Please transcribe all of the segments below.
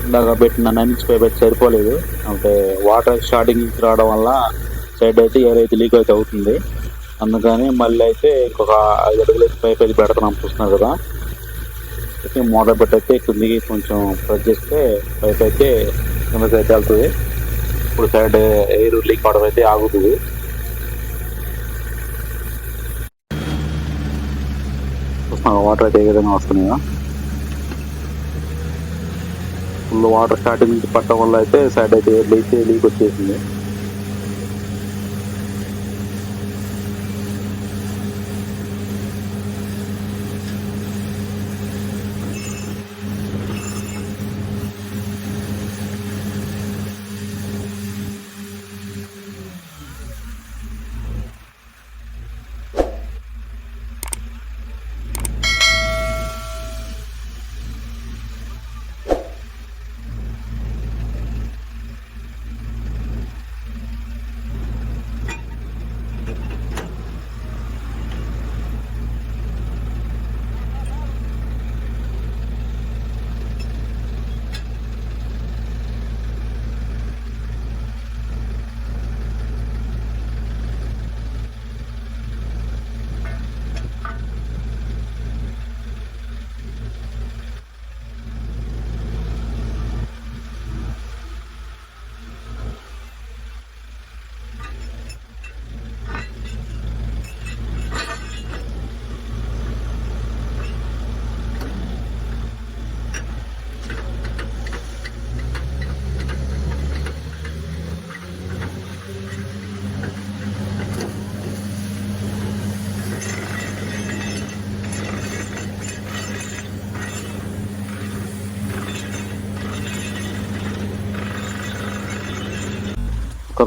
ఇందాక పెట్టిన 9 inch pipe అయితే సరిపోలేదు. అంటే వాటర్ స్టార్టింగ్ నుంచి రావడం వల్ల సైడ్ అయితే ఎయిర్ అయితే లీక్ అయితే అవుతుంది. అందుకని మళ్ళీ అయితే ఇంకొక 5 అడుగులు పైప్ అయితే పెడుతున్నాం, చూస్తున్నారు కదా. అయితే మోటార్ పెట్టి అయితే కిందికి కొంచెం ప్రెస్ చేస్తే పైప్ అయితే కిందకి అయితే వెళ్తుంది. ఇప్పుడు సైడ్ ఎయిర్ లీక్ అవడం అయితే ఆగుతుంది. చూస్తున్నాం వాటర్ అయితే ఏ విధంగా వస్తున్నాయో. ఫుల్ వాటర్ స్టార్టింగ్ నుంచి పట్టడం వల్ల అయితే సైడ్ అయితే లీక్ వచ్చేసింది.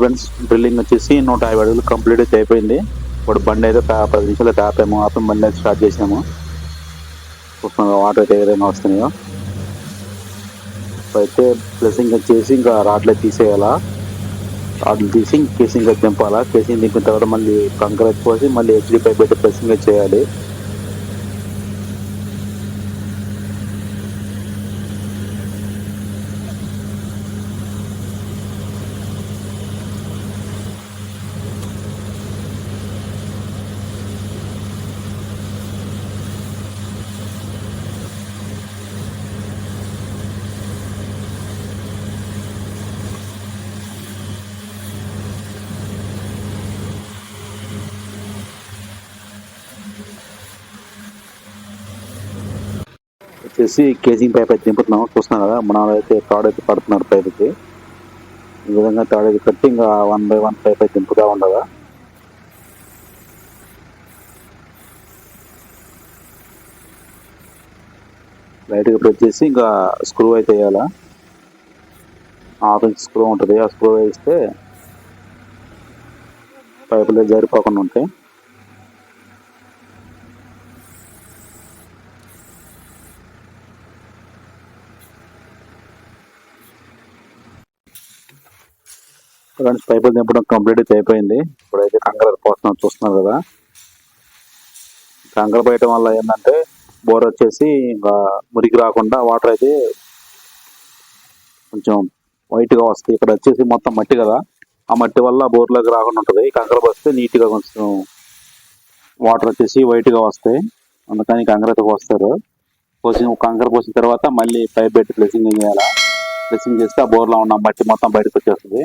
ఫ్రెండ్స్, డ్రిల్లింగ్ వచ్చేసి 150 అడుగులు కంప్లీట్ అయితే అయిపోయింది. ఇప్పుడు బండి అయితే 10 నిమిషాలు అయితే ఆపి బండి అయితే స్టార్ట్ చేసినాము. వాటర్ అయితే ఏ విధంగా వస్తున్నాయో. ఇప్పుడైతే ప్లసింగ్ వచ్చేసి ఇంకా రాడ్లు తీసేయాలా. రాడ్లు తీసి కేసింగ్ అయితే దింపాలా. కేసింగ్ దింపిన తర్వాత మళ్ళీ కంకర పోసి మళ్ళీ హెచ్డి పైప్ పెట్టి ప్లసింగ్ చేయాలి. వచ్చేసి కేసింగ్ పైప్ అయితే దింపుతున్నాము. చూస్తున్నాం కదా, మన అయితే తాడు అయితే పడుతున్నారు పైపుకి. ఈ విధంగా తాడు అయితే కట్టి ఇంకా 1 by 1 పైప్ అయితే దింపుతా ఉండగా లైట్గా ప్రెస్ చేసి ఇంకా స్క్రూ అయితే వేయాలా. 1/2 ఇంచ్ స్క్రూ ఉంటుంది. ఆ స్క్రూ వేస్తే పైపులు జారిపోకుండా ఉంటాయి. ఫ్రెండ్స్, పైపులు దింపడం కంప్లీట్ అయితే అయిపోయింది. ఇప్పుడైతే కంకర పోస్తున్నాం, చూస్తున్నారు కదా. కంకర పోయటం వల్ల ఏంటంటే బోర్ వచ్చేసి ఇంకా మురికి రాకుండా వాటర్ అయితే కొంచెం వైట్గా వస్తాయి. ఇక్కడ వచ్చేసి మొత్తం మట్టి కదా, ఆ మట్టి వల్ల బోర్లోకి రాకుండా ఉంటుంది. కంకర పోస్తే నీట్గా కొంచెం వాటర్ వచ్చేసి వైట్గా వస్తాయి. అందుకని కంకర అయితే పోస్తారు. కంకర పోసిన తర్వాత మళ్ళీ పైప్ పెట్టి ప్లేసింగ్ చేయాలి. ప్లేసింగ్ చేస్తే ఆ బోర్లో ఉన్న మట్టి మొత్తం బయటకు వచ్చేస్తుంది.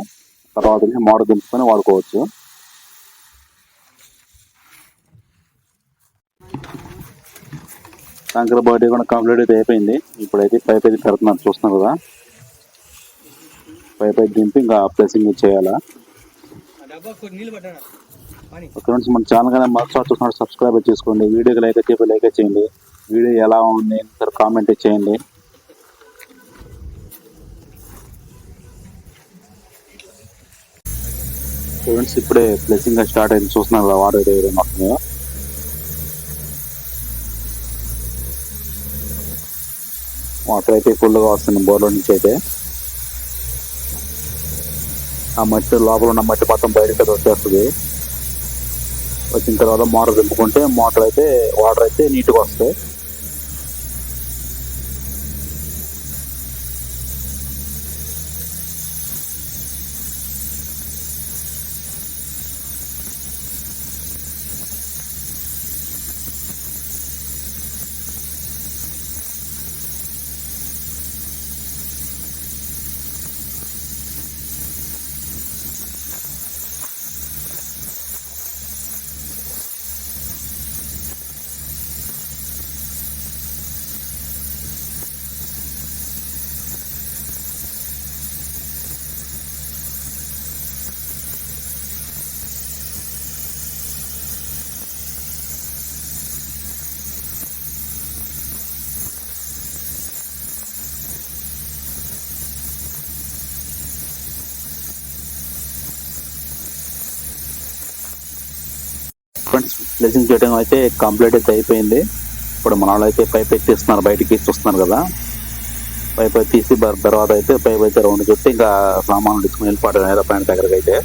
తర్వాత మోటార్ దింపుకొని వాడుకోవచ్చు. కంకర బాడీ కూడా కంప్లీట్ అయితే అయిపోయింది. ఇప్పుడైతే పైప్ అయితే పెడుతున్నారు, చూస్తున్నారు కదా. పైప్ అయితే దింపి ఇంకా ప్లేసింగ్ చేయాలా. ఫ్రెండ్స్, మన ఛానల్ కానీ మొదటిసారి చూస్తున్నారు సబ్స్క్రైబ్ చేసుకోండి. వీడియోకి లైక్ చేయండి. వీడియో ఎలా ఉంది సార్ కామెంట్ చేయండి. ఫ్రెండ్స్, ఇప్పుడే ప్లేసింగ్ స్టార్ట్ అయింది, చూస్తున్నారు కదా వాటర్ అయితే వస్తున్నాయో. వాటర్ అయితే ఫుల్గా వస్తుంది బోర్లో నుంచి. అయితే ఆ మట్టి లోపల ఉన్న మట్టి మొత్తం బయటకు వచ్చేస్తుంది. వచ్చిన తర్వాత మోటార్ దింపుకుంటే వాటర్ అయితే నీట్గా వస్తాయి. డ్రెస్సింగ్ చేయడం అయితే కంప్లీట్ అయితే అయిపోయింది. ఇప్పుడు మన వాళ్ళు అయితే పైప్ ఎత్తిస్తున్నారు, బయటికి చూస్తున్నారు కదా. పైప్ తీసి తర్వాత అయితే పైప్ అయితే రౌండ్ చుట్టి ఇంకా సామాన్లు తీసుకుని వెళ్ళిపోవడం ఏదో పైన దగ్గరకు అయితే.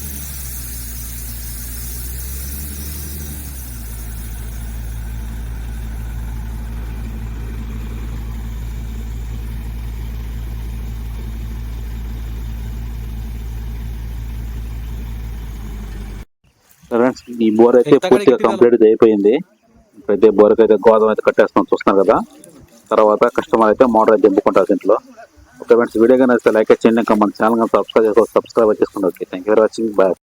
ఫ్రెండ్స్ ఈ బోర్ అయితే పూర్తిగా కంప్లీట్ అయిపోయింది. ఇప్పుడైతే బోర్కి అయితే గోధుమ అయితే కట్టేస్తాం చూస్తున్నారు కదా. తర్వాత కస్టమర్ అయితే మోటార్ అయితే దింపుకుంటారు దీంట్లో. ఓకే ఫ్రెండ్స్, వీడియో కానీ లైక్ చేయండి, ఇంకా మన ఛానల్ సబ్స్క్రైబ్ చేసుకోండి. Okay, thank you for watching, bye.